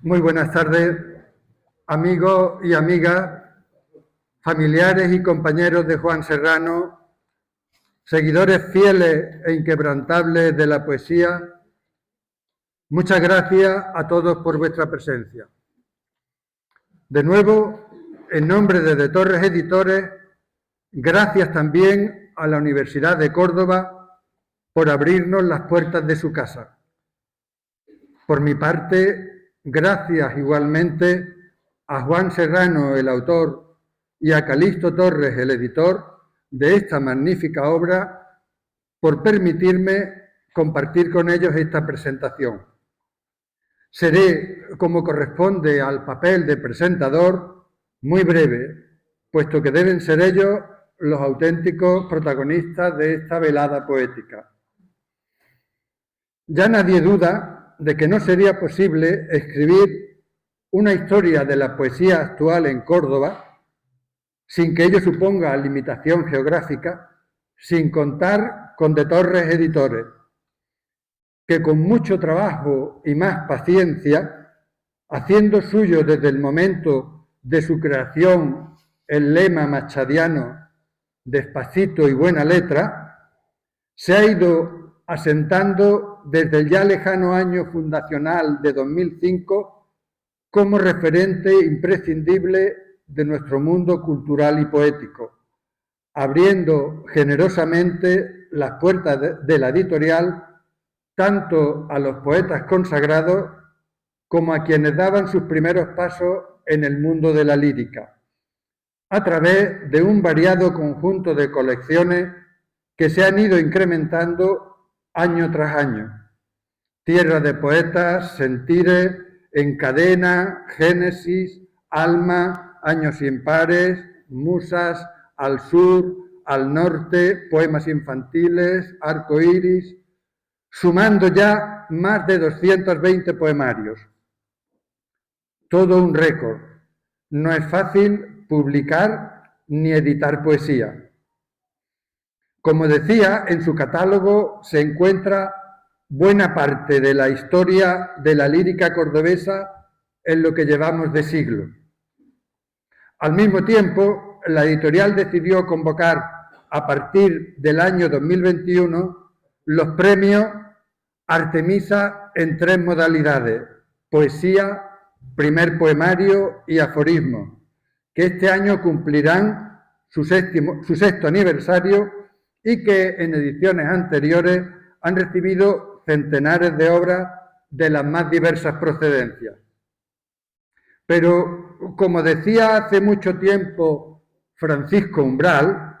Muy buenas tardes, amigos y amigas, familiares y compañeros de Juan Serrano, seguidores fieles e inquebrantables de la poesía. Muchas gracias a todos por vuestra presencia. De nuevo, en nombre de De Torres Editores, gracias también a la Universidad de Córdoba por abrirnos las puertas de su casa. Por mi parte, gracias igualmente a Juan Serrano, el autor, y a Calixto Torres, el editor de esta magnífica obra, por permitirme compartir con ellos esta presentación. Seré, como corresponde al papel de presentador, muy breve, puesto que deben ser ellos los auténticos protagonistas de esta velada poética. Ya nadie duda de que no sería posible escribir una historia de la poesía actual en Córdoba sin que ello suponga limitación geográfica, sin contar con De Torres Editores, que con mucho trabajo y más paciencia, haciendo suyo desde el momento de su creación el lema machadiano despacito y buena letra, se ha ido asentando desde el ya lejano año fundacional de 2005 como referente imprescindible de nuestro mundo cultural y poético, abriendo generosamente las puertas de la editorial tanto a los poetas consagrados como a quienes daban sus primeros pasos en el mundo de la lírica, a través de un variado conjunto de colecciones que se han ido incrementando año tras año. Tierra de Poetas, Sentires, Encadena, Génesis, Alma, Años Impares, Musas, Al Sur, Al Norte, Poemas Infantiles, Arco Iris, sumando ya más de 220 poemarios. Todo un récord. No es fácil publicar ni editar poesía. Como decía, en su catálogo se encuentra buena parte de la historia de la lírica cordobesa en lo que llevamos de siglo. Al mismo tiempo, la editorial decidió convocar a partir del año 2021 los premios Artemisa en 3 modalidades: poesía, primer poemario y aforismo, que este año cumplirán su sexto aniversario y que en ediciones anteriores han recibido centenares de obras de las más diversas procedencias. Pero, como decía hace mucho tiempo Francisco Umbral,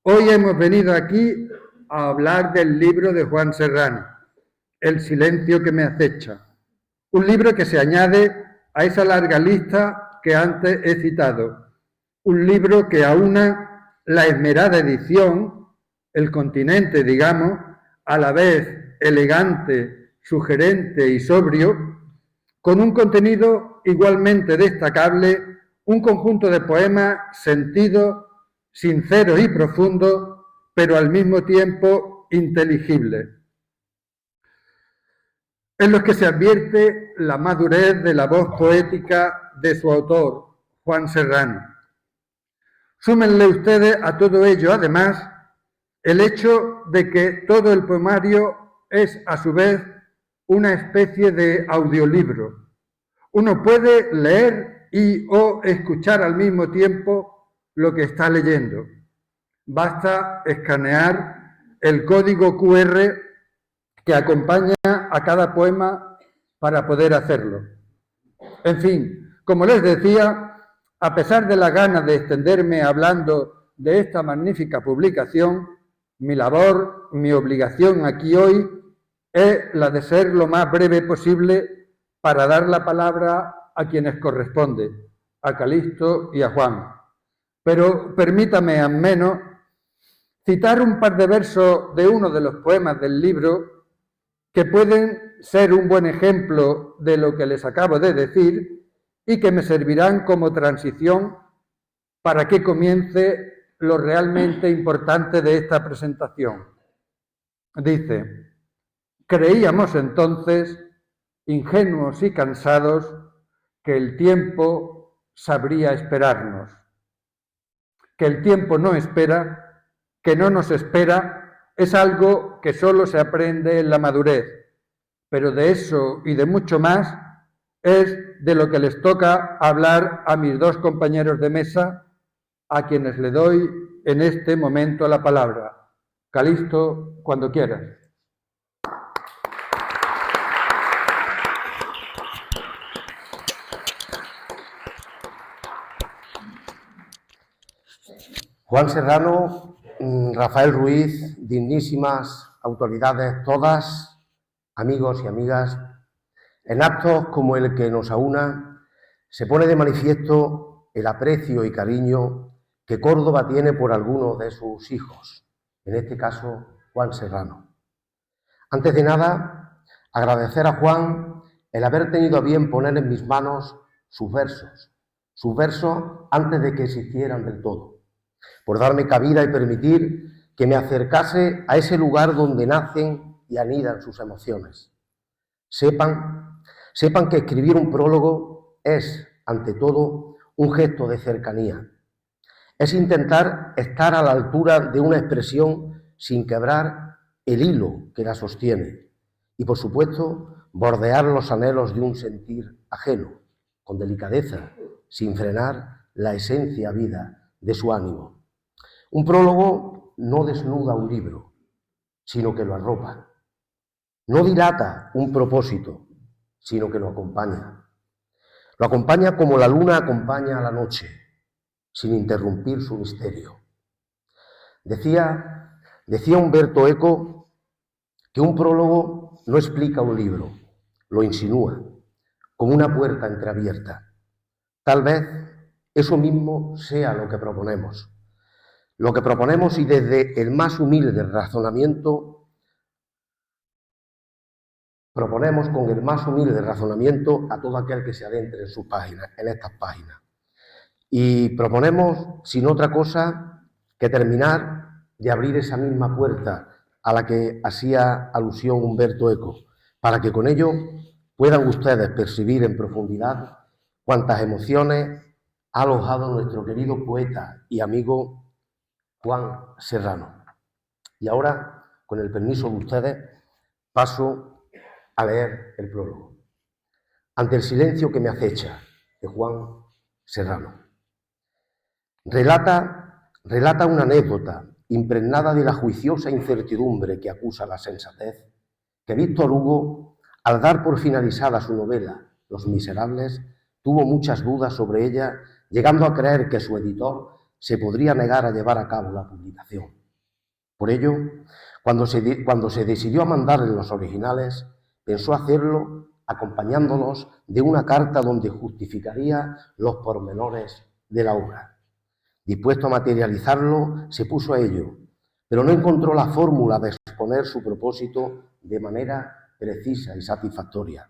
hoy hemos venido aquí a hablar del libro de Juan Serrano, El silencio que me acecha, un libro que se añade a esa larga lista que antes he citado, un libro que aúna la esmerada edición, el continente, digamos, a la vez elegante, sugerente y sobrio, con un contenido igualmente destacable, un conjunto de poemas sentidos, sinceros y profundos, pero al mismo tiempo inteligibles, en los que se advierte la madurez de la voz poética de su autor, Juan Serrano. Súmenle ustedes a todo ello, además, el hecho de que todo el poemario es, a su vez, una especie de audiolibro. Uno puede leer y o escuchar al mismo tiempo lo que está leyendo. Basta escanear el código QR que acompaña a cada poema para poder hacerlo. En fin, como les decía, a pesar de la gana de extenderme hablando de esta magnífica publicación, mi labor, mi obligación aquí hoy es la de ser lo más breve posible para dar la palabra a quienes corresponde, a Calixto y a Juan. Pero permítame al menos citar un par de versos de uno de los poemas del libro que pueden ser un buen ejemplo de lo que les acabo de decir y que me servirán como transición para que comience lo realmente importante de esta presentación. Dice: creíamos entonces, ingenuos y cansados, que el tiempo sabría esperarnos, que el tiempo no espera, que no nos espera, es algo que solo se aprende en la madurez, pero de eso y de mucho más es de lo que les toca hablar a mis dos compañeros de mesa, a quienes le doy en este momento la palabra. Calixto, cuando quieras. Juan Serrano, Rafael Ruiz, dignísimas autoridades todas, amigos y amigas, en actos como el que nos aúna, se pone de manifiesto el aprecio y cariño que Córdoba tiene por algunos de sus hijos, en este caso Juan Serrano. Antes de nada, agradecer a Juan el haber tenido a bien poner en mis manos sus versos antes de que existieran del todo, por darme cabida y permitir que me acercase a ese lugar donde nacen y anidan sus emociones. Sepan que escribir un prólogo es, ante todo, un gesto de cercanía. Es intentar estar a la altura de una expresión sin quebrar el hilo que la sostiene y, por supuesto, bordear los anhelos de un sentir ajeno, con delicadeza, sin frenar la esencia vida de su ánimo. Un prólogo no desnuda un libro, sino que lo arropa. No dilata un propósito, sino que lo acompaña. Lo acompaña como la luna acompaña a la noche, sin interrumpir su misterio. Decía Umberto Eco que un prólogo no explica un libro, lo insinúa, como una puerta entreabierta. Tal vez eso mismo sea lo que proponemos. Lo que proponemos y desde el más humilde razonamiento, proponemos con el más humilde razonamiento a todo aquel que se adentre en sus páginas, en estas páginas. Y proponemos, sin otra cosa, que terminar de abrir esa misma puerta a la que hacía alusión Umberto Eco, para que con ello puedan ustedes percibir en profundidad cuántas emociones ha alojado nuestro querido poeta y amigo Juan Serrano. Y ahora, con el permiso de ustedes, paso a leer el prólogo. Ante el silencio que me acecha, de Juan Serrano. Relata una anécdota impregnada de la juiciosa incertidumbre que acusa la sensatez, que Víctor Hugo, al dar por finalizada su novela Los Miserables, tuvo muchas dudas sobre ella, llegando a creer que su editor se podría negar a llevar a cabo la publicación. Por ello, cuando se decidió a mandarle los originales, pensó hacerlo acompañándolos de una carta donde justificaría los pormenores de la obra. Dispuesto a materializarlo, se puso a ello, pero no encontró la fórmula de exponer su propósito de manera precisa y satisfactoria,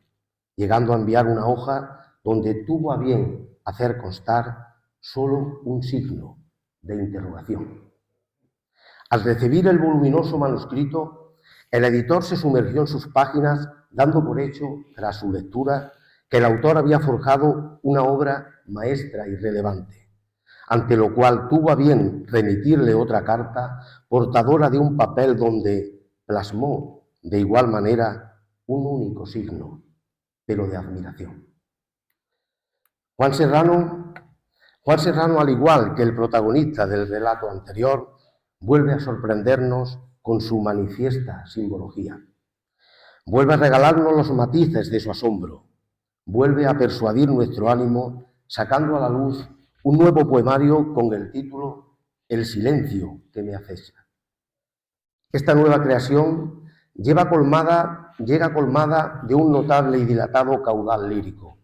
llegando a enviar una hoja donde tuvo a bien hacer constar solo un signo de interrogación. Al recibir el voluminoso manuscrito, el editor se sumergió en sus páginas, dando por hecho, tras su lectura, que el autor había forjado una obra maestra y relevante, ante lo cual tuvo a bien remitirle otra carta portadora de un papel donde plasmó de igual manera un único signo, pero de admiración. Juan Serrano, al igual que el protagonista del relato anterior, vuelve a sorprendernos con su manifiesta simbología. Vuelve a regalarnos los matices de su asombro. Vuelve a persuadir nuestro ánimo, sacando a la luz un nuevo poemario con el título El silencio que me acecha. Esta nueva creación llega colmada de un notable y dilatado caudal lírico,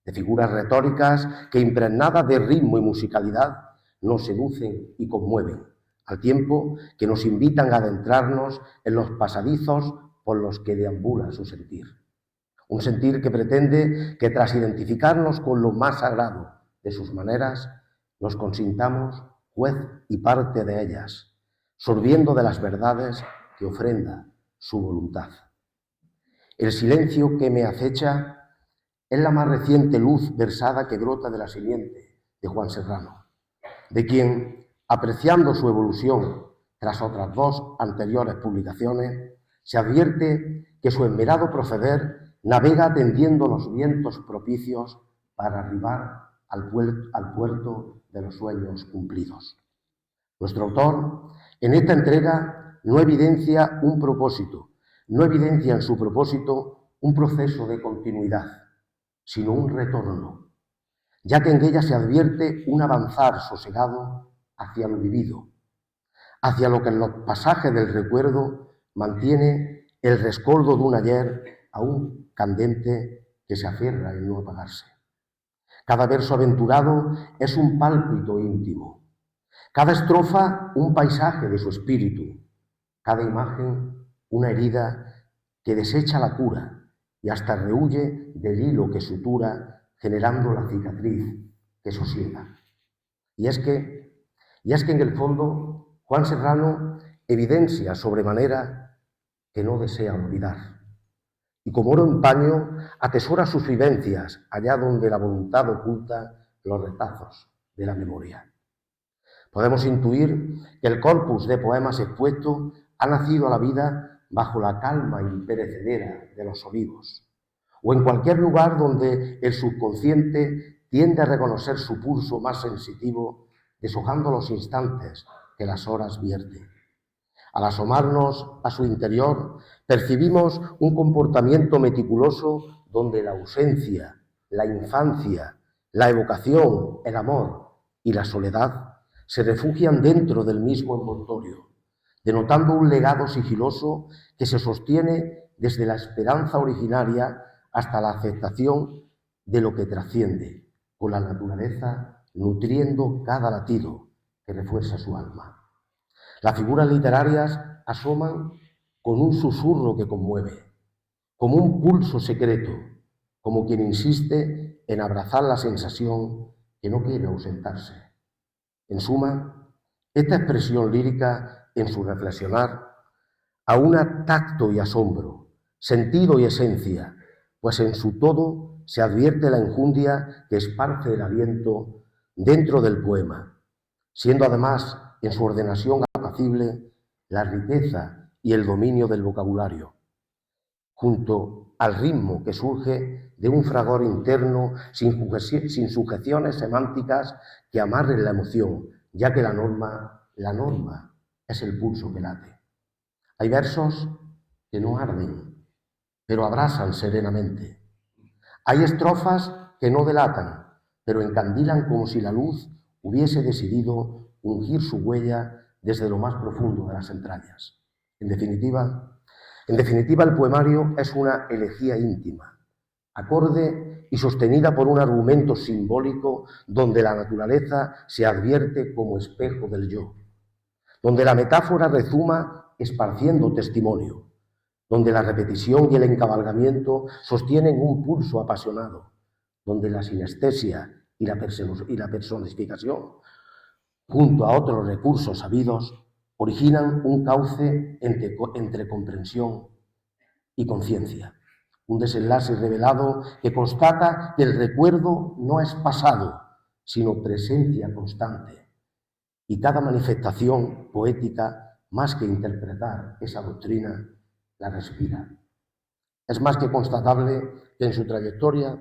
de figuras retóricas que, impregnadas de ritmo y musicalidad, nos seducen y conmueven, al tiempo que nos invitan a adentrarnos en los pasadizos por los que deambula su sentir. Un sentir que pretende que, tras identificarnos con lo más sagrado de sus maneras, nos consintamos juez y parte de ellas, sorbiendo de las verdades que ofrenda su voluntad. El silencio que me acecha Es la más reciente luz versada que brota de la simiente de Juan Serrano, de quien, apreciando su evolución tras otras dos anteriores publicaciones, se advierte que su esmerado proceder navega atendiendo los vientos propicios para arribar al puerto de los sueños cumplidos. Nuestro autor, en esta entrega, no evidencia un propósito, no evidencia en su propósito un proceso de continuidad, sino un retorno, ya que en ella se advierte un avanzar sosegado hacia lo vivido, hacia lo que en los pasajes del recuerdo mantiene el rescoldo de un ayer aún candente que se aferra en no apagarse. Cada verso aventurado es un pálpito íntimo, cada estrofa un paisaje de su espíritu, cada imagen una herida que desecha la cura y hasta rehuye del hilo que sutura, generando la cicatriz que sosiega. Y es que en el fondo Juan Serrano evidencia sobremanera que no desea olvidar. Y como oro en paño, atesora sus vivencias allá donde la voluntad oculta los retazos de la memoria. Podemos intuir que el corpus de poemas expuestos ha nacido a la vida bajo la calma imperecedera de los olivos, o en cualquier lugar donde el subconsciente tiende a reconocer su pulso más sensitivo, deshojando los instantes que las horas vierten. Al asomarnos a su interior, percibimos un comportamiento meticuloso donde la ausencia, la infancia, la evocación, el amor y la soledad se refugian dentro del mismo envoltorio, denotando un legado sigiloso que se sostiene desde la esperanza originaria hasta la aceptación de lo que trasciende, con la naturaleza nutriendo cada latido que refuerza su alma. Las figuras literarias asoman con un susurro que conmueve, como un pulso secreto, como quien insiste en abrazar la sensación que no quiere ausentarse. En suma, esta expresión lírica en su reflexionar aúna tacto y asombro, sentido y esencia, pues en su todo se advierte la enjundia que esparce el aliento dentro del poema, siendo además en su ordenación apacible la riqueza y el dominio del vocabulario, junto al ritmo que surge de un fragor interno sin sujeciones semánticas que amarren la emoción, ya que la norma es el pulso que late. Hay versos que no arden, pero abrasan serenamente. Hay estrofas que no delatan, pero encandilan como si la luz hubiese decidido ungir su huella desde lo más profundo de las entrañas. En definitiva, el poemario es una elegía íntima, acorde y sostenida por un argumento simbólico donde la naturaleza se advierte como espejo del yo, donde la metáfora rezuma esparciendo testimonio, donde la repetición y el encabalgamiento sostienen un pulso apasionado, donde la sinestesia y la personificación, junto a otros recursos sabidos, originan un cauce entre comprensión y conciencia, un desenlace revelado que constata que el recuerdo no es pasado, sino presencia constante, y cada manifestación poética, más que interpretar esa doctrina, la respira. Es más que constatable que en su trayectoria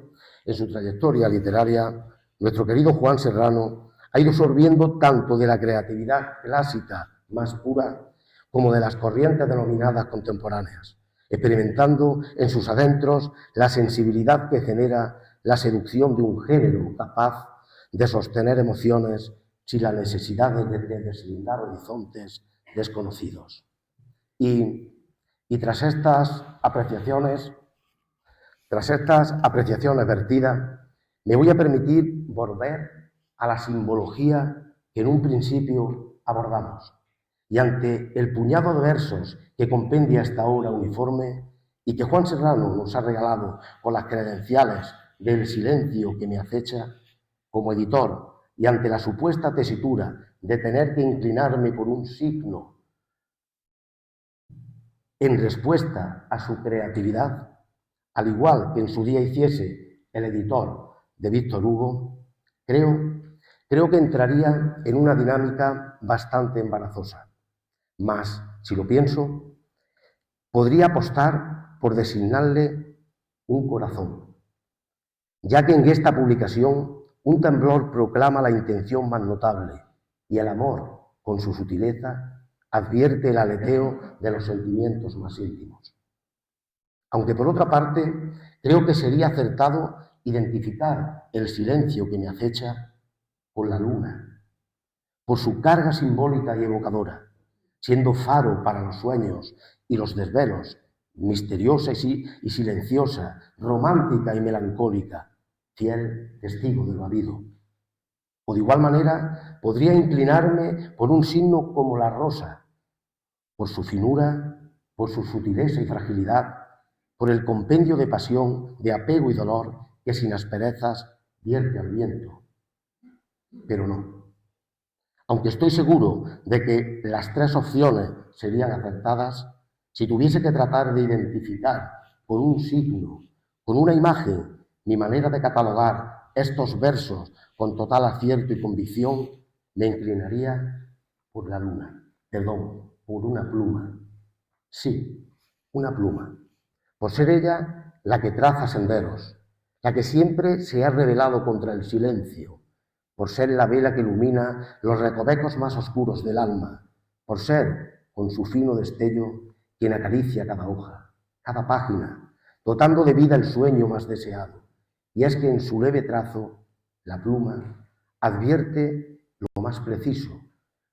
literaria, nuestro querido Juan Serrano ha ido sorbiendo tanto de la creatividad clásica más pura como de las corrientes denominadas contemporáneas, experimentando en sus adentros la sensibilidad que genera la seducción de un género capaz de sostener emociones sin la necesidad de deslindar horizontes desconocidos. Y tras estas apreciaciones vertidas, me voy a permitir volver a la simbología que en un principio abordamos. Y ante el puñado de versos que compendia esta obra uniforme y que Juan Serrano nos ha regalado con las credenciales del silencio que me acecha, como editor, y ante la supuesta tesitura de tener que inclinarme por un signo en respuesta a su creatividad, al igual que en su día hiciese el editor de Víctor Hugo, creo que entraría en una dinámica bastante embarazosa. Mas, si lo pienso, podría apostar por designarle un corazón, ya que en esta publicación un temblor proclama la intención más notable y el amor, con su sutileza, advierte el aleteo de los sentimientos más íntimos. Aunque por otra parte, creo que sería acertado identificar el silencio que me acecha con la luna, por su carga simbólica y evocadora, siendo faro para los sueños y los desvelos, misteriosa y silenciosa, romántica y melancólica, fiel testigo de lo habido. O de igual manera, podría inclinarme por un signo como la rosa, por su finura, por su sutileza y fragilidad, por el compendio de pasión, de apego y dolor que sin asperezas vierte al viento. Pero no. Aunque estoy seguro de que las tres opciones serían acertadas, si tuviese que tratar de identificar con un signo, con una imagen, mi manera de catalogar estos versos con total acierto y convicción, me inclinaría por la luna, por una pluma. Sí, una pluma, por ser ella la que traza senderos, la que siempre se ha rebelado contra el silencio, por ser la vela que ilumina los recovecos más oscuros del alma, por ser, con su fino destello, quien acaricia cada hoja, cada página, dotando de vida el sueño más deseado. Y es que en su leve trazo, la pluma advierte lo más preciso,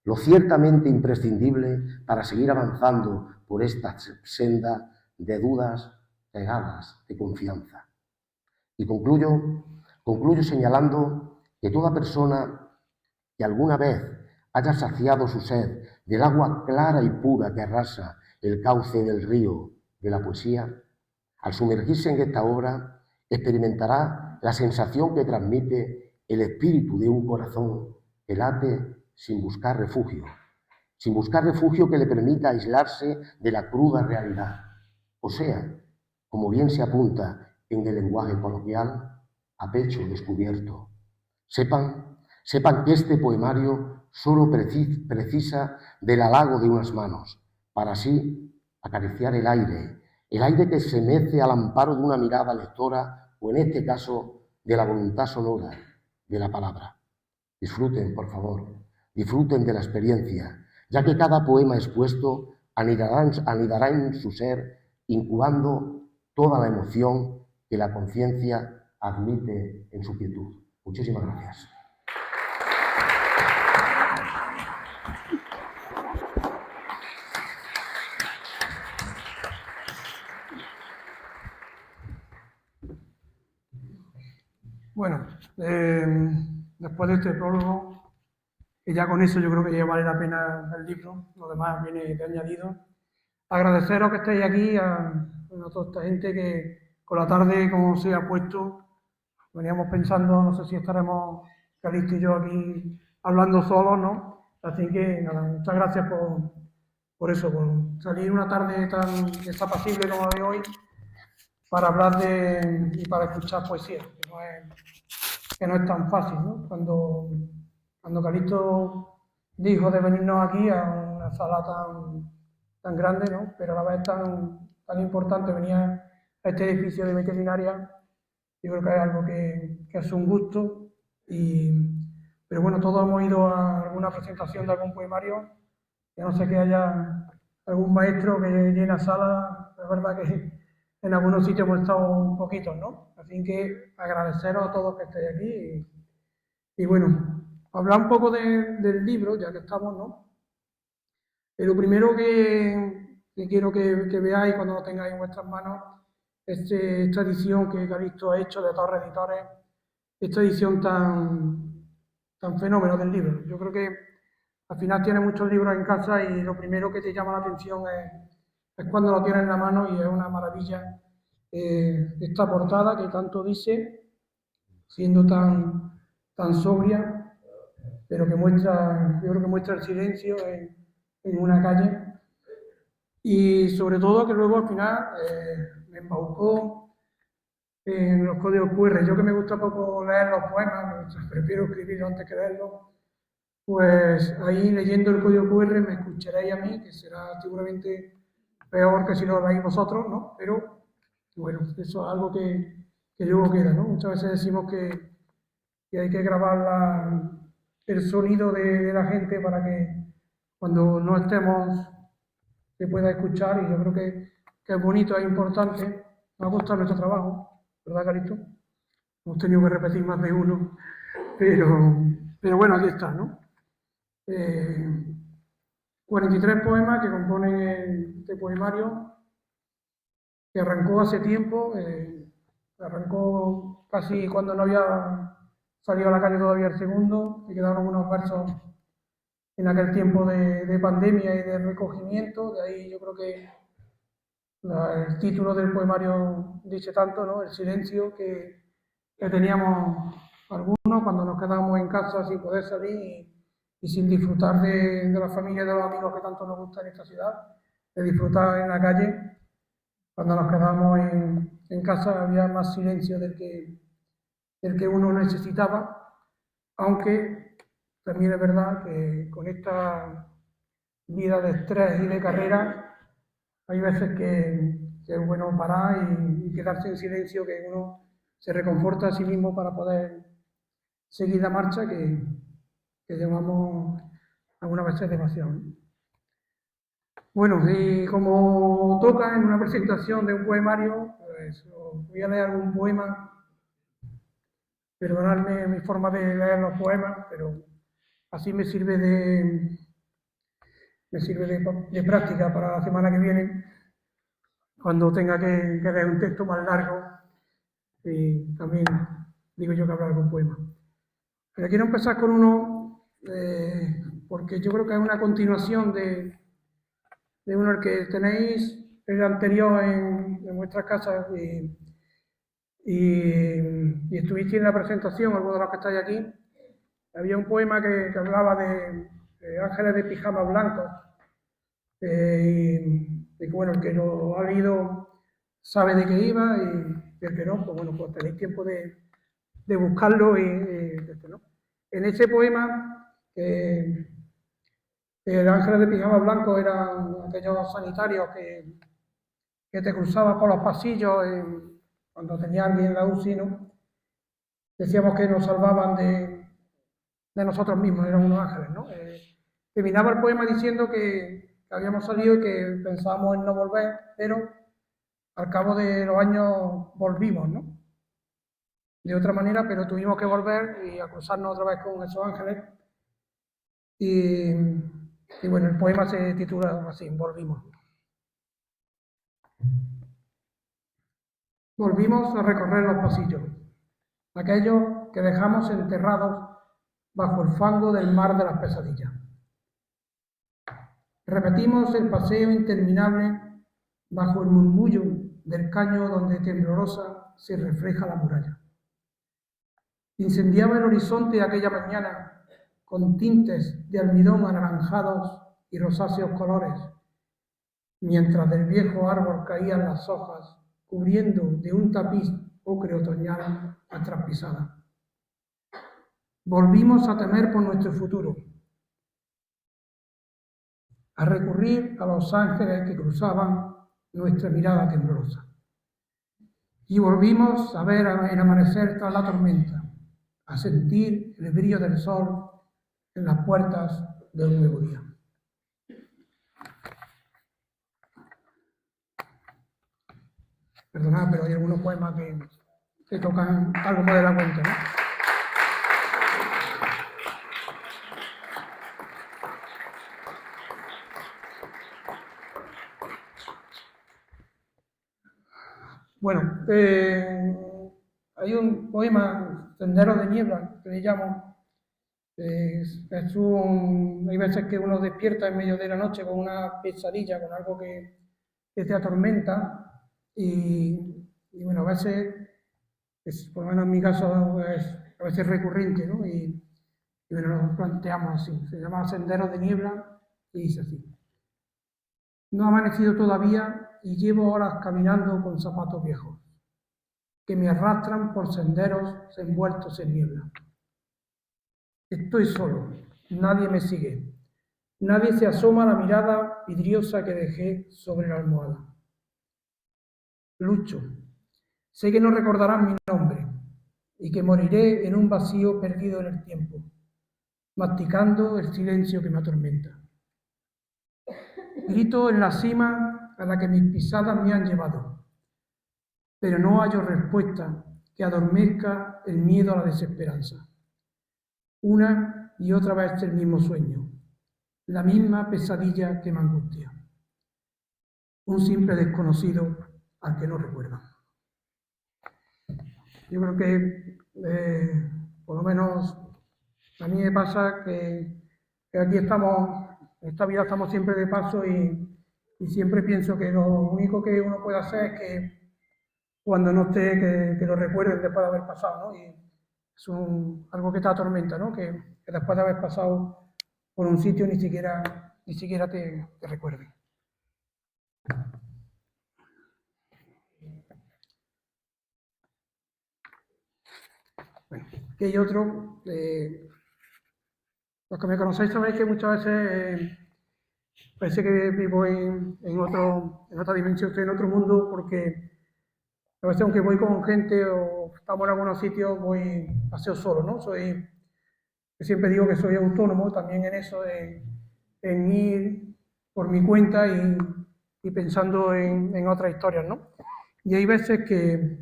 lo ciertamente imprescindible para seguir avanzando por esta senda de dudas cegadas de confianza. Y concluyo señalando que toda persona que alguna vez haya saciado su sed del agua clara y pura que arrasa el cauce del río de la poesía, al sumergirse en esta obra, experimentará la sensación que transmite el espíritu de un corazón que late sin buscar refugio que le permita aislarse de la cruda realidad. O sea, como bien se apunta en el lenguaje coloquial, a pecho descubierto. Sepan que este poemario solo precisa del halago de unas manos, para así acariciar el aire que se mece al amparo de una mirada lectora o, en este caso, de la voluntad sonora de la palabra. Disfruten, por favor, disfruten de la experiencia, ya que cada poema expuesto anidará en su ser, incubando toda la emoción que la conciencia admite en su quietud. Muchísimas gracias. Bueno, después de este prólogo, y ya con eso yo creo que ya vale la pena el libro, lo demás viene de añadido. Agradeceros que estéis aquí, a toda esta gente que con la tarde, como se ha puesto, veníamos pensando, no sé si estaremos Calixto y yo aquí hablando solos, ¿no? Así que nada, muchas gracias por eso, por salir una tarde tan desapacible como la de hoy para hablar y para escuchar poesía, que no es tan fácil, ¿no? Cuando Calixto dijo de venirnos aquí a una sala tan grande, ¿no? Pero a la vez tan importante, venía a este edificio de veterinaria, yo creo que es algo que es un gusto, pero bueno, todos hemos ido a alguna presentación de algún poemario, que no sé que haya algún maestro que llena sala, es verdad que en algunos sitios hemos estado un poquito, ¿no? Así que agradeceros a todos que estéis aquí y bueno, hablar un poco del libro, ya que estamos, ¿no? Lo primero que quiero que veáis cuando lo tengáis en vuestras manos es esta edición que Calixto ha hecho de Torre Editores, esta edición tan fenómeno del libro. Yo creo que al final tienes muchos libros en casa y lo primero que te llama la atención es cuando lo tienes en la mano y es una maravilla esta portada que tanto dice, siendo tan sobria, pero que muestra, yo creo que muestra el silencio en una calle. Y sobre todo que luego al final me embaucó en los códigos QR. Yo que me gusta poco leer los poemas, prefiero escribirlos antes que leerlos, pues ahí leyendo el código QR me escucharéis a mí, que será seguramente peor que si lo veis vosotros, ¿no? Pero bueno, eso es algo que luego queda, ¿no? Muchas veces decimos que hay que grabar el sonido de la gente para que cuando no estemos se pueda escuchar, y yo creo que es bonito, es importante. Me ha gustado nuestro trabajo, ¿verdad, Carito? Hemos tenido que repetir más de uno, pero bueno, aquí está, ¿no? 43 poemas que componen este poemario, que arrancó hace tiempo, arrancó casi cuando no había salido a la calle todavía el segundo, y quedaron unos versos en aquel tiempo de pandemia y de recogimiento. De ahí yo creo que el título del poemario dice tanto, ¿no? El silencio que teníamos algunos cuando nos quedábamos en casa sin poder salir y sin disfrutar de la familia y de los amigos que tanto nos gusta en esta ciudad, de disfrutar en la calle. Cuando nos quedábamos en casa había más silencio del que uno necesitaba, aunque también es verdad que con esta vida de estrés y de carrera hay veces que es bueno parar y quedarse en silencio, que uno se reconforta a sí mismo para poder seguir la marcha que llevamos algunas veces demasiado, ¿no? Bueno, y como toca en una presentación de un poemario, pues os voy a leer algún poema. Perdonadme mi forma de leer los poemas, pero así me sirve de práctica para la semana que viene, cuando tenga que leer un texto más largo, y también digo yo que habrá algún poema. Pero quiero empezar con uno, porque yo creo que es una continuación de uno que tenéis el anterior en vuestras casas, y estuvisteis en la presentación, algunos de los que estáis aquí. Había un poema que hablaba de ángeles de pijama blancos, y que bueno, el que lo ha leído sabe de qué iba, y el que no, pues bueno, pues tenéis tiempo de buscarlo. ¿No? En ese poema, el ángel de pijama blanco eran aquellos sanitarios que te cruzaban por los pasillos cuando tenía alguien en la UCI, ¿no? Decíamos que nos salvaban de nosotros mismos, eran unos ángeles, ¿no? Terminaba el poema diciendo que habíamos salido y que pensábamos en no volver, pero al cabo de los años volvimos, ¿no? De otra manera, pero tuvimos que volver y a cruzarnos otra vez con esos ángeles. Y bueno, el poema se titula así, Volvimos. Volvimos a recorrer los pasillos, aquellos que dejamos enterrados bajo el fango del mar de las pesadillas. Repetimos el paseo interminable bajo el murmullo del caño donde temblorosa se refleja la muralla. Incendiaba el horizonte de aquella mañana con tintes de almidón anaranjados y rosáceos colores, mientras del viejo árbol caían las hojas, cubriendo de un tapiz ocre otoñal nuestras pisadas. Volvimos a temer por nuestro futuro, a recurrir a los ángeles que cruzaban nuestra mirada temblorosa. Y volvimos a ver el amanecer tras la tormenta, a sentir el brillo del sol en las puertas de un nuevo día. Perdonad, pero hay algunos poemas que tocan algo más de la cuenta, ¿no? Bueno, hay un poema, Senderos de Niebla, que le llamo. Hay veces que uno despierta en medio de la noche con una pesadilla, con algo que te atormenta, y bueno, a veces, por lo menos en mi caso, es a veces recurrente, ¿no? Y bueno, nos planteamos así. Se llama Senderos de Niebla y dice así: No ha amanecido todavía y llevo horas caminando con zapatos viejos, que me arrastran por senderos envueltos en niebla. Estoy solo, nadie me sigue, nadie se asoma a la mirada vidriosa que dejé sobre la almohada. Lucho, sé que no recordarán mi nombre y que moriré en un vacío perdido en el tiempo, masticando el silencio que me atormenta. Grito en la cima a la que mis pisadas me han llevado, pero no hallo respuesta que adormezca el miedo a la desesperanza. Una y otra vez el mismo sueño, la misma pesadilla que me angustia. Un simple desconocido al que no recuerdo. Yo creo que, por lo menos, a mí me pasa que aquí estamos, en esta vida estamos siempre de paso y siempre pienso que lo único que uno puede hacer es que cuando no esté, que lo recuerden después de haber pasado, ¿no? Y es algo que te atormenta, ¿no? Que después de haber pasado por un sitio ni siquiera te recuerde. Bueno, aquí hay otro. Los que me conocéis sabéis que muchas veces parece que vivo en otra dimensión, estoy en otro mundo, porque a veces aunque voy con gente o estamos en algunos sitios, paseo solo, ¿no? Yo siempre digo que soy autónomo también en eso, en ir por mi cuenta y pensando en otras historias, ¿no? Y hay veces que,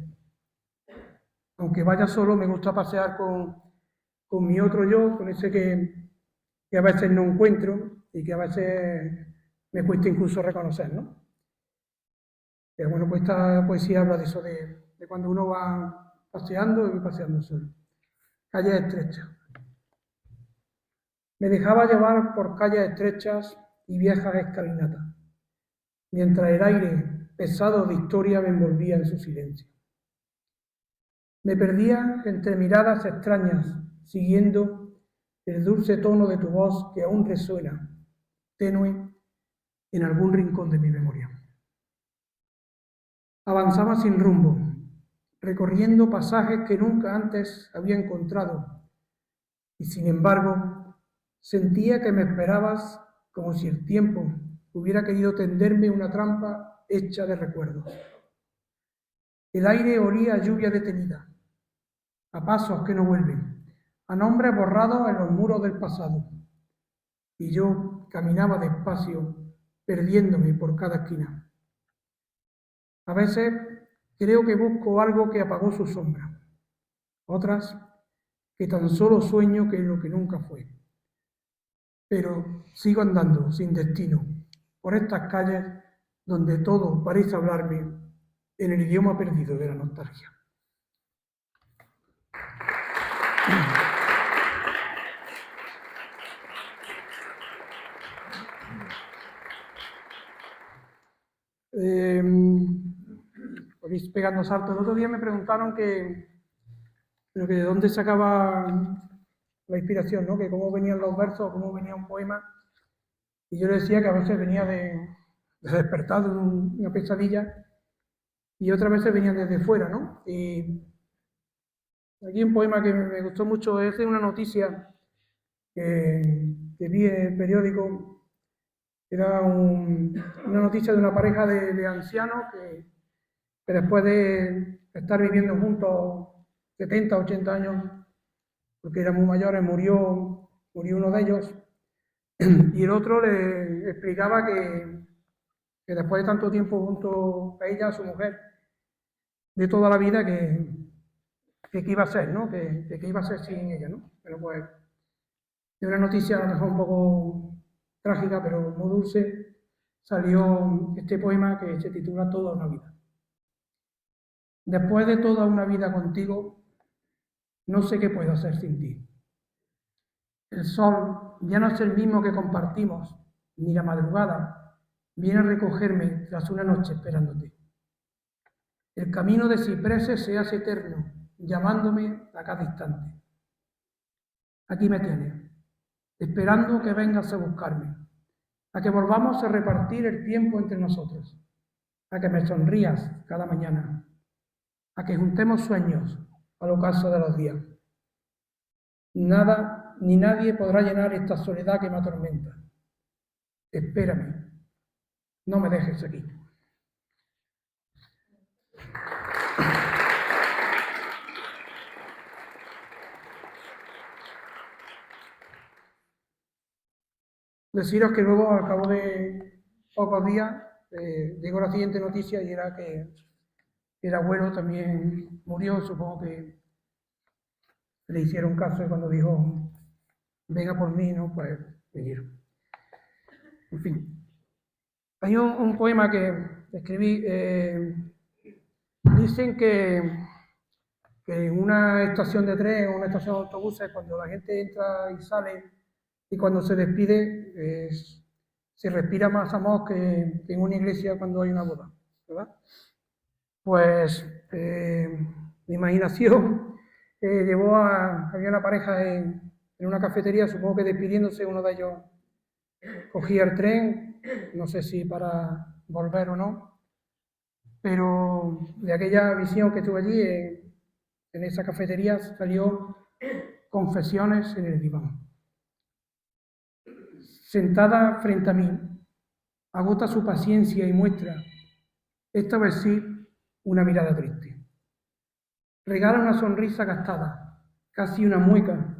aunque vaya solo, me gusta pasear con mi otro yo, con ese que a veces no encuentro y que a veces me cuesta incluso reconocer, ¿no? Pero bueno, pues esta poesía habla de eso, de cuando uno va paseando y paseando solo. Calles estrechas. Me dejaba llevar por calles estrechas y viejas escalinatas, mientras el aire pesado de historia me envolvía en su silencio. Me perdía entre miradas extrañas, siguiendo el dulce tono de tu voz que aún resuena, tenue, en algún rincón de mi memoria. Avanzaba sin rumbo, recorriendo pasajes que nunca antes había encontrado, y sin embargo sentía que me esperabas como si el tiempo hubiera querido tenderme una trampa hecha de recuerdos. El aire olía a lluvia detenida, a pasos que no vuelven, a nombres borrados en los muros del pasado, y yo caminaba despacio, perdiéndome por cada esquina. A veces creo que busco algo que apagó su sombra, otras que tan solo sueño que es lo que nunca fue. Pero sigo andando sin destino por estas calles donde todo parece hablarme en el idioma perdido de la nostalgia. Podéis pegando saltos. El otro día me preguntaron que de dónde sacaba la inspiración, ¿no? Que cómo venían los versos, cómo venía un poema. Y yo le decía que a veces venía de despertar de una pesadilla y otras veces venían desde fuera, ¿no? Y aquí un poema que me gustó mucho es de una noticia que vi en el periódico. Era una noticia de una pareja de ancianos que después de estar viviendo juntos 70, 80 años, porque eran muy mayores, murió uno de ellos, y el otro le explicaba que después de tanto tiempo junto a ella, a su mujer, de toda la vida, que iba a ser, ¿no? Que iba a ser sin ella, ¿no? Pero pues, de una noticia a lo mejor un poco trágica, pero muy dulce, salió este poema que se titula Toda una vida. Después de toda una vida contigo, no sé qué puedo hacer sin ti. El sol ya no es el mismo que compartimos, ni la madrugada viene a recogerme tras una noche esperándote. El camino de cipreses se hace eterno, llamándome a cada instante. Aquí me tienes, esperando que vengas a buscarme, a que volvamos a repartir el tiempo entre nosotros, a que me sonrías cada mañana, a que juntemos sueños al ocaso de los días. Nada ni nadie podrá llenar esta soledad que me atormenta. Espérame, no me dejes aquí. Deciros que luego, al cabo de pocos días, llegó la siguiente noticia y era que el abuelo también murió. Supongo que le hicieron caso y cuando dijo, venga por mí, ¿no? Pues vinieron. En fin. Hay un poema que escribí. Dicen que en una estación de tren o una estación de autobuses, cuando la gente entra y sale y cuando se despide, se respira más amor que en una iglesia cuando hay una boda, ¿verdad? Pues mi imaginación llevó había una pareja en una cafetería, supongo que despidiéndose, uno de ellos cogía el tren, no sé si para volver o no, pero de aquella visión que tuve allí, en esa cafetería, salió Confesiones en el diván. Sentada frente a mí, agota su paciencia y muestra, esta vez sí, una mirada triste. Regala una sonrisa gastada, casi una mueca,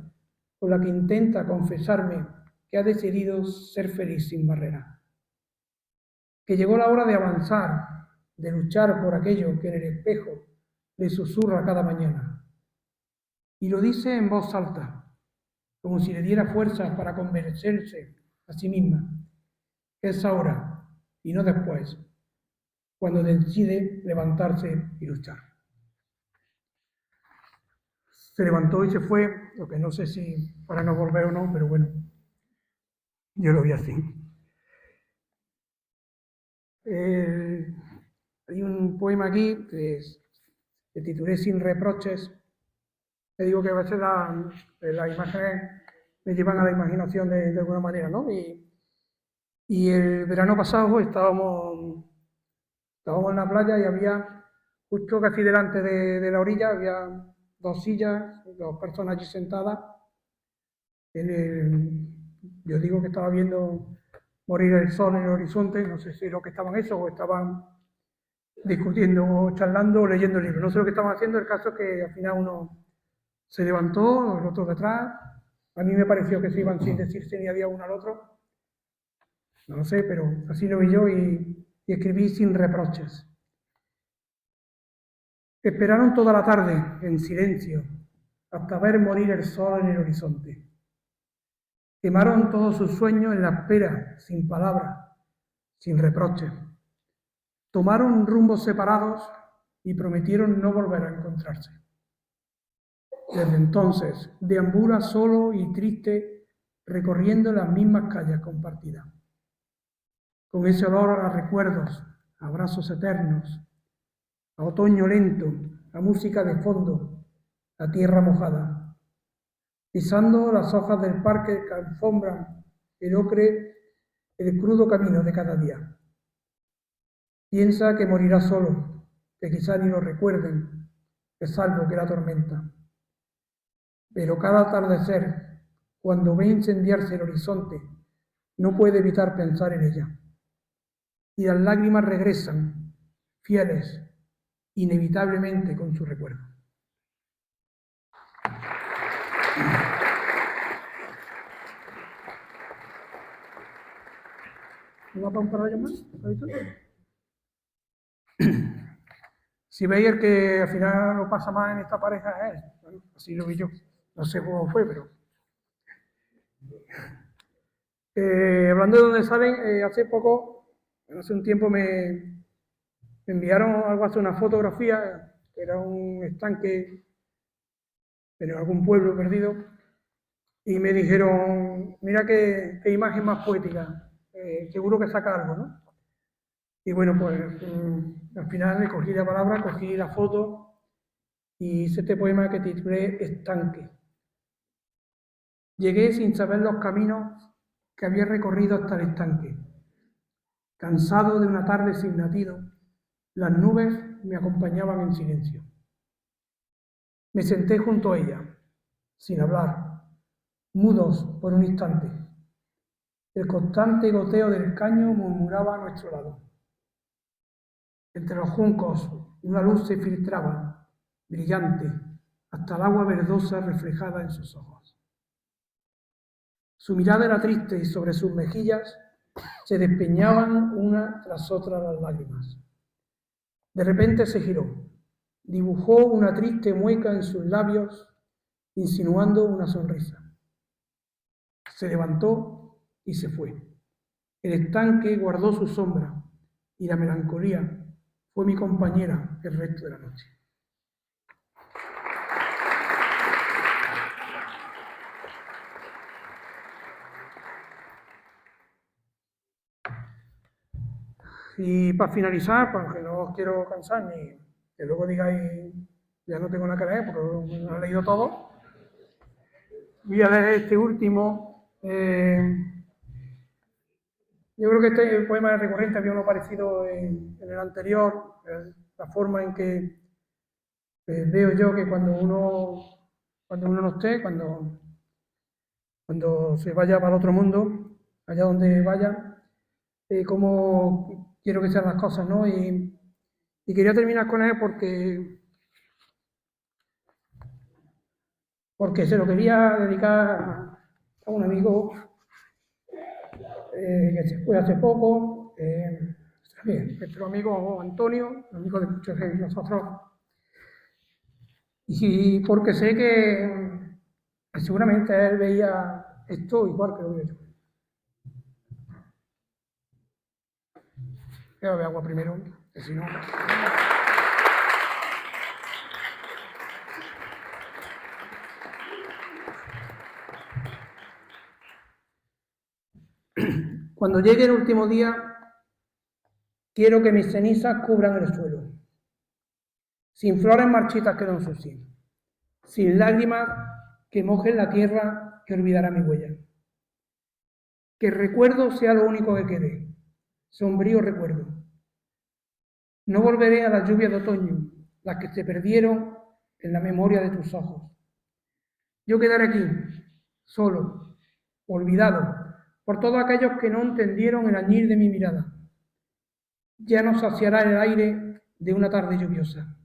con la que intenta confesarme que ha decidido ser feliz sin barreras. Que llegó la hora de avanzar, de luchar por aquello que en el espejo le susurra cada mañana. Y lo dice en voz alta, como si le diera fuerzas para convencerse a sí misma. Es ahora, y no después, cuando decide levantarse y luchar. Se levantó y se fue, lo que no sé si para no volver o no, pero bueno, yo lo vi así. Hay un poema aquí que titulé Sin reproches. Te digo que a veces las imágenes me llevan a la imaginación de alguna manera, ¿no? Y el verano pasado estábamos en la playa y había, justo casi delante de la orilla, había dos sillas, dos personas allí sentadas. Yo digo que estaba viendo morir el sol en el horizonte, no sé si lo que estaban eso o estaban discutiendo o charlando o leyendo libros, no sé lo que estaban haciendo. El caso es que al final uno se levantó, el otro detrás. A mí me pareció que se iban sin decirse ni había uno al otro, no lo sé, pero así lo vi yo y escribí Sin reproches. Esperaron toda la tarde, en silencio, hasta ver morir el sol en el horizonte. Quemaron todos sus sueños en la espera, sin palabras, sin reproches. Tomaron rumbos separados y prometieron no volver a encontrarse. Desde entonces, deambula solo y triste, recorriendo las mismas calles compartidas. Con ese olor a recuerdos, a abrazos eternos, a otoño lento, a música de fondo, a tierra mojada. Pisando las hojas del parque que alfombran el ocre, el crudo camino de cada día. Piensa que morirá solo, que quizá ni lo recuerden, que salvo que la tormenta. Pero cada atardecer, cuando ve incendiarse el horizonte, no puede evitar pensar en ella. Y las lágrimas regresan, fieles, inevitablemente con su recuerdo. ¿No va a un par de más? Si veis, el que al final lo pasa más en esta pareja es él. Bueno, así lo vi yo. No sé cómo fue, pero... hablando de dónde salen, hace un tiempo me enviaron algo así, una fotografía, que era un estanque en algún pueblo perdido, y me dijeron, mira qué imagen más poética, seguro que saca algo, ¿no? Y bueno, pues al final le cogí la palabra, cogí la foto y hice este poema que titulé Estanque. Llegué sin saber los caminos que había recorrido hasta el estanque. Cansado de una tarde sin latido, las nubes me acompañaban en silencio. Me senté junto a ella, sin hablar, mudos por un instante. El constante goteo del caño murmuraba a nuestro lado. Entre los juncos una luz se filtraba, brillante, hasta el agua verdosa reflejada en sus ojos. Su mirada era triste y sobre sus mejillas se despeñaban una tras otra las lágrimas. De repente se giró, dibujó una triste mueca en sus labios, insinuando una sonrisa. Se levantó y se fue. El estanque guardó su sombra y la melancolía fue mi compañera el resto de la noche. Y para finalizar, porque no os quiero cansar ni que luego digáis ya no tengo nada que leer porque lo he leído todo, voy a leer este último. Yo creo que este poema es recurrente, había uno parecido en el anterior, la forma en que veo yo que cuando uno no esté, cuando se vaya para el otro mundo, allá donde vaya, cómo quiero que sean las cosas, ¿no? Y quería terminar con él porque se lo quería dedicar a un amigo que se fue hace poco, nuestro amigo Antonio, amigo de muchos de nosotros, y porque sé que seguramente él veía esto igual que lo veo yo. Voy a beber agua primero, que si no... Cuando llegue el último día, quiero que mis cenizas cubran el suelo, sin flores marchitas que lo ensucien, sin lágrimas que mojen la tierra que olvidará mi huella. Que el recuerdo sea lo único que quede, sombrío recuerdo. No volveré a las lluvias de otoño, las que se perdieron en la memoria de tus ojos. Yo quedaré aquí, solo, olvidado, por todos aquellos que no entendieron el añir de mi mirada. Ya no saciará el aire de una tarde lluviosa.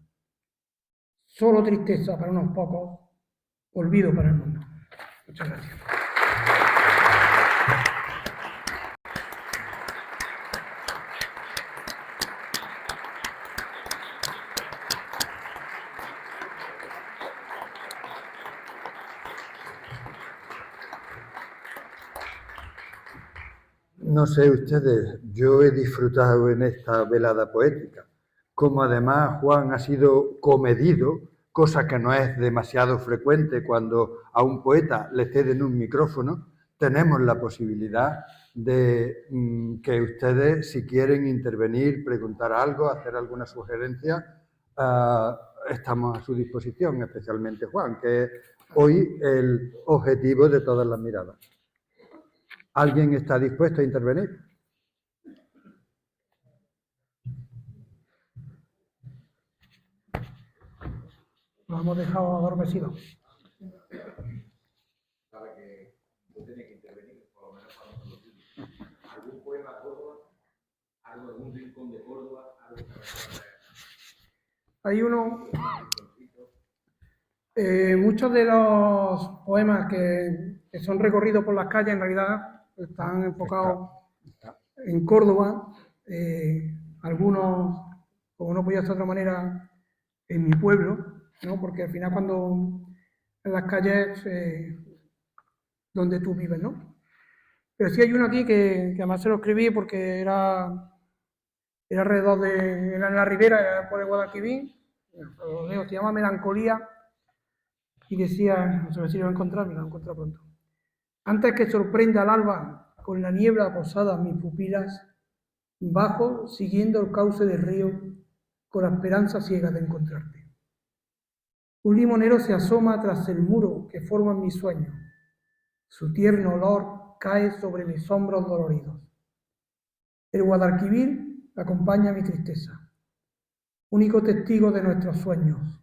Solo tristeza para unos pocos, olvido para el mundo. Muchas gracias. No sé ustedes, yo he disfrutado en esta velada poética. Como además Juan ha sido comedido, cosa que no es demasiado frecuente cuando a un poeta le ceden un micrófono, tenemos la posibilidad de que ustedes, si quieren intervenir, preguntar algo, hacer alguna sugerencia, estamos a su disposición, especialmente Juan, que es hoy el objetivo de todas las miradas. ¿Alguien está dispuesto a intervenir? Nos hemos dejado adormecidos. Sabe que no tiene que intervenir, por lo menos para nosotros. ¿Algún poema de Córdoba? ¿Algo de un rincón de Córdoba? ¿Algo que Hay uno... muchos de los poemas que son recorridos por las calles en realidad están enfocados en Córdoba, algunos, como no podía ser de otra manera, en mi pueblo, ¿no? Porque al final cuando en las calles donde tú vives, ¿no? Pero sí hay uno aquí que además se lo escribí porque era alrededor de la ribera, era por el Guadalquivir, lo leo, se llama Melancolía, y decía, no sé si lo voy a encontrar, me lo voy a encontrar pronto. Antes que sorprenda el alba con la niebla posada en mis pupilas, bajo siguiendo el cauce del río con la esperanza ciega de encontrarte. Un limonero se asoma tras el muro que forman mis sueños. Su tierno olor cae sobre mis hombros doloridos. El Guadalquivir acompaña mi tristeza, único testigo de nuestros sueños.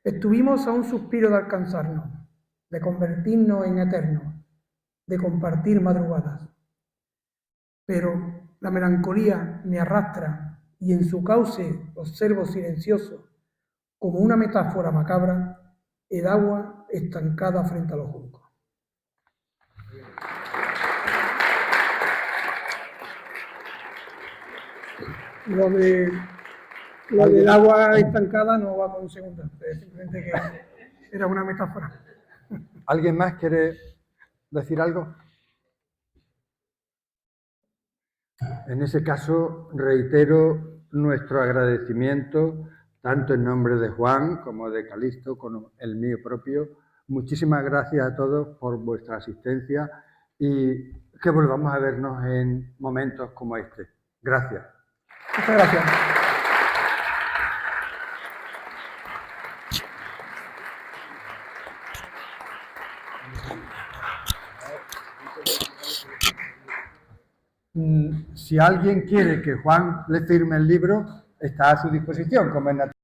Estuvimos a un suspiro de alcanzarnos, de convertirnos en eternos, de compartir madrugadas. Pero la melancolía me arrastra y en su cauce observo silencioso, como una metáfora macabra, el agua estancada frente a los juncos. Lo del agua estancada no va con segunda, simplemente que era una metáfora. ¿Alguien más quiere decir algo? En ese caso, reitero nuestro agradecimiento, tanto en nombre de Juan como de Calixto, como el mío propio. Muchísimas gracias a todos por vuestra asistencia y que volvamos a vernos en momentos como este. Gracias. Muchas gracias. Si alguien quiere que Juan le firme el libro, está a su disposición, como es natural.